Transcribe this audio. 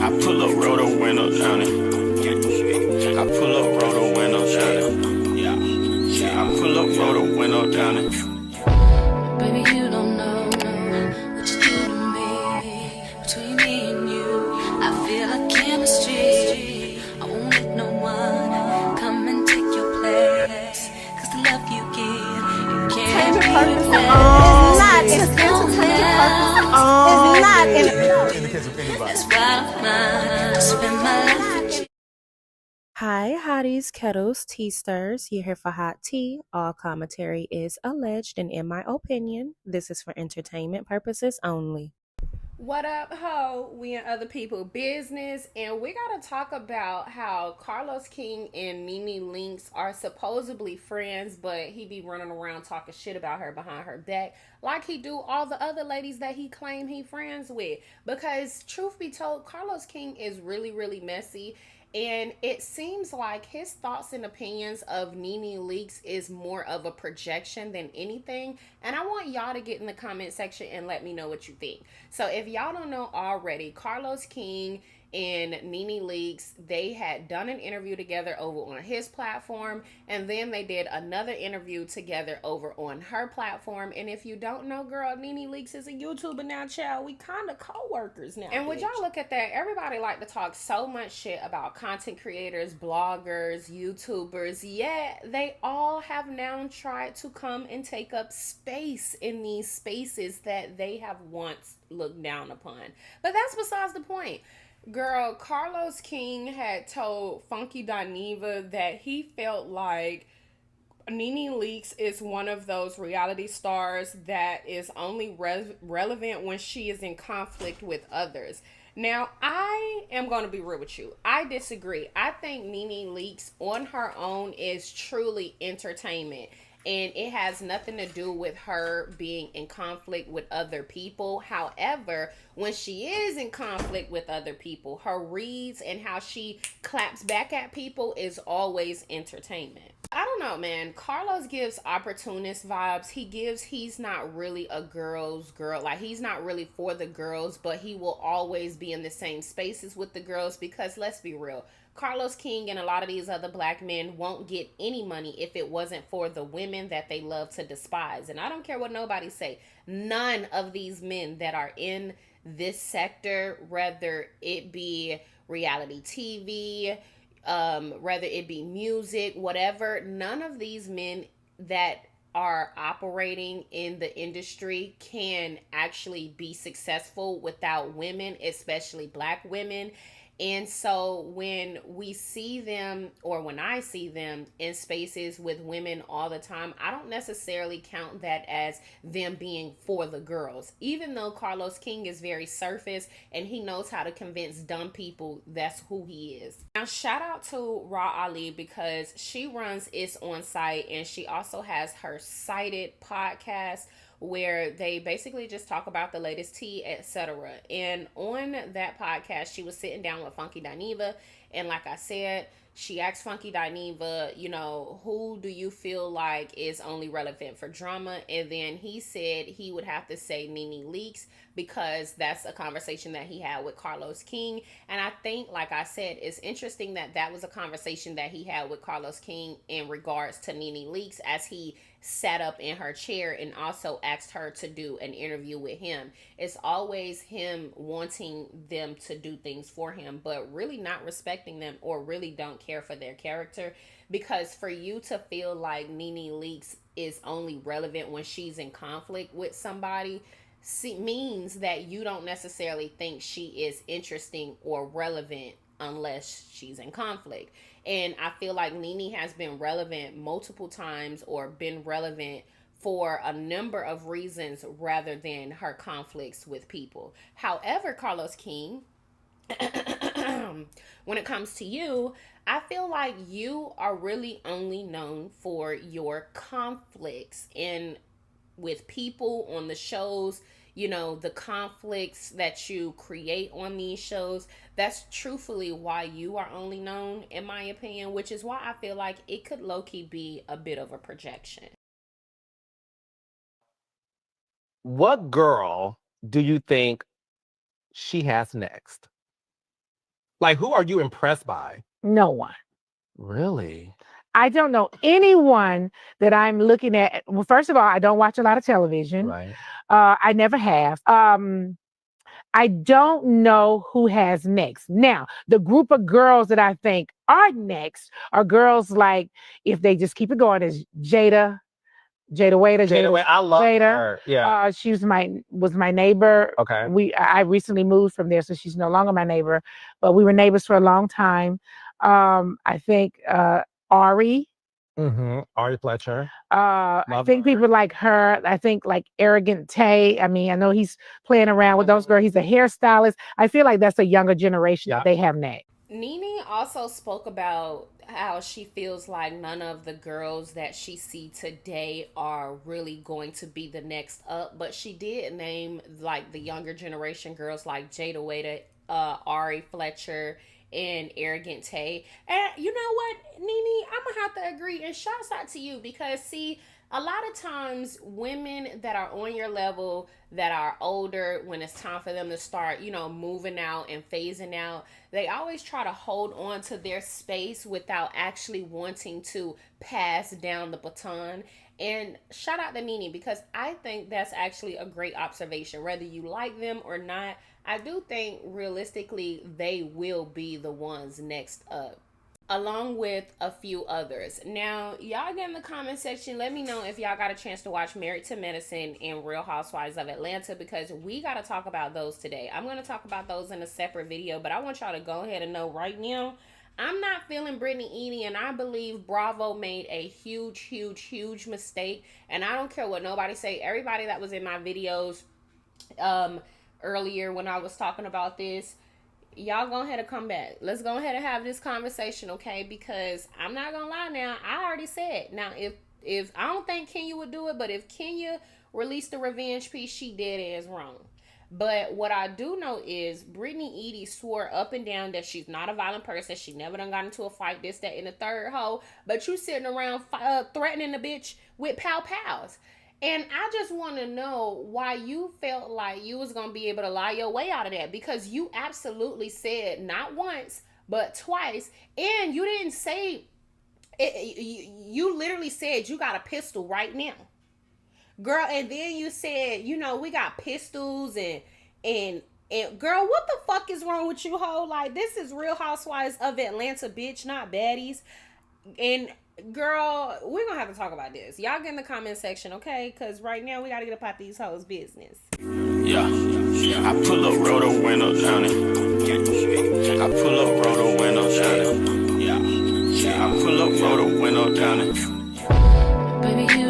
I pull up, roll the window down it. I pull up, roll the window down it. I pull up, roll the window down it. Baby, you don't know what you do to me. Between me and you, I feel like chemistry. I won't let no one come and take your place. Cause the love you give, you can't be replaced. It's not in the case of anybody. That's why I spend my life with you. Hi, hotties, kettles, tea stirs. You're here for hot tea. All commentary is alleged, and in my opinion, this is for entertainment purposes only. What up, ho? We in other people business, and we gotta talk about how Carlos King and Nene Leakes are supposedly friends, but he be running around talking shit about her behind her back, like he do all the other ladies that he claim he friends with. Because truth be told, Carlos King is really, really messy. And it seems like his thoughts and opinions of Nene Leakes is more of a projection than anything. And I want y'all to get in the comment section and let me know what you think. So if y'all don't know already, Carlos King and Nene Leakes, they had done an interview together over on his platform, and then they did another interview together over on her platform. And if you don't know, girl, Nene Leakes is a YouTuber now, child. We kind of co-workers now. And would y'all look at that? Everybody like to talk so much shit about content creators, bloggers, YouTubers, yet they all have now tried to come and take up space in these spaces that they have once looked down upon. But that's besides the point. Girl, Carlos King had told Funky Dineva that he felt like Nene Leakes is one of those reality stars that is only relevant when she is in conflict with others. Now, I am going to be real with you. I disagree. I think Nene Leakes on her own is truly entertainment. And it has nothing to do with her being in conflict with other people. However, when she is in conflict with other people, her reads and how she claps back at people is always entertainment. I don't know, man. Carlos gives opportunist vibes. He's not really a girl's girl. Like, he's not really for the girls, but he will always be in the same spaces with the girls because, let's be real, Carlos King and a lot of these other black men won't get any money if it wasn't for the women that they love to despise. And I don't care what nobody say. None of these men that are in this sector, whether it be reality TV, whether it be music, whatever, none of these men that are operating in the industry can actually be successful without women, especially black women. And so when we see them, or when I see them in spaces with women all the time, I don't necessarily count that as them being for the girls. Even though Carlos King is very surface and he knows how to convince dumb people that's who he is. Now, shout out to Raw Ali because she runs It's On Site, and she also has her Cited podcast where they basically just talk about the latest tea, etc. And on that podcast, she was sitting down with Funky Dineva, and like I said, she asked Funky Dineva, you know, who do you feel like is only relevant for drama? And then he said he would have to say Nene Leakes because that's a conversation that he had with Carlos King. And I think, like I said, it's interesting that that was a conversation that he had with Carlos King in regards to Nene Leakes as he sat up in her chair and also asked her to do an interview with him. It's always him wanting them to do things for him, but really not respecting them or really don't care for their character. Because for you to feel like Nene Leakes is only relevant when she's in conflict with somebody means that you don't necessarily think she is interesting or relevant unless she's in conflict. And I feel like Nene has been relevant multiple times or been relevant for a number of reasons rather than her conflicts with people. However, Carlos King, when it comes to you, I feel like you are really only known for your conflicts and with people on the shows, you know, the conflicts that you create on these shows. That's truthfully why you are only known, in my opinion, which is why I feel like it could low-key be a bit of a projection. What girl do you think she has next? Like, who are you impressed by? No one. Really? I don't know anyone that I'm looking at. Well, first of all, I don't watch a lot of television. Right. I never have. I don't know who has next. Now, the group of girls that I think are next are girls like, if they just keep it going, is Jada Waiter. I love her. Yeah. She was my neighbor. Okay. I recently moved from there, so she's no longer my neighbor, but we were neighbors for a long time. I think Ari. Ari Fletcher. I think people like her. I think like Arrogant Tay. I mean, I know he's playing around with those girls. He's a hairstylist. I feel like that's a younger generation that they have next. Nene also spoke about how she feels like none of the girls that she see today are really going to be the next up, but she did name like the younger generation girls like Jada Waiter, Ari Fletcher, and Arrogant Tay. And you know what, Nene, I'm gonna have to agree, and shouts out to you, because see, a lot of times women that are on your level, that are older, when it's time for them to start, moving out and phasing out, they always try to hold on to their space without actually wanting to pass down the baton. And shout out to Nene, because I think that's actually a great observation. Whether you like them or not, I do think realistically they will be the ones next up, along with a few others. Now, y'all get in the comment section. Let me know if y'all got a chance to watch Married to Medicine and Real Housewives of Atlanta, because we got to talk about those today. I'm going to talk about those in a separate video, but I want y'all to go ahead and know right now, I'm not feeling Brittany Edie, and I believe Bravo made a huge mistake. And I don't care what nobody say. Everybody that was in my videos earlier when I was talking about this, y'all go ahead and come back. Let's go ahead and have this conversation, okay? Because I'm not gonna lie now, I already said. Now, if I don't think Kenya would do it, but if Kenya released the revenge piece, she did it is wrong. But what I do know is Brittany Edie swore up and down that she's not a violent person. She never done got into a fight, this, that, and the third hoe. But you sitting around threatening the bitch with pals. And I just want to know why you felt like you was going to be able to lie your way out of that. Because you absolutely said not once, but twice. And you didn't say it. You literally said you got a pistol right now. Girl, and then you said, we got pistols and girl, what the fuck is wrong with you, ho? Like, this is Real Housewives of Atlanta, bitch, not baddies. And girl, we're gonna have to talk about this. Y'all get in the comment section, okay? Because right now we gotta get up out these hoes' business. Yeah, I pull up, roll the window down it. I pull up, roll the window down it. Yeah, I pull up, roll the window down it. Baby, you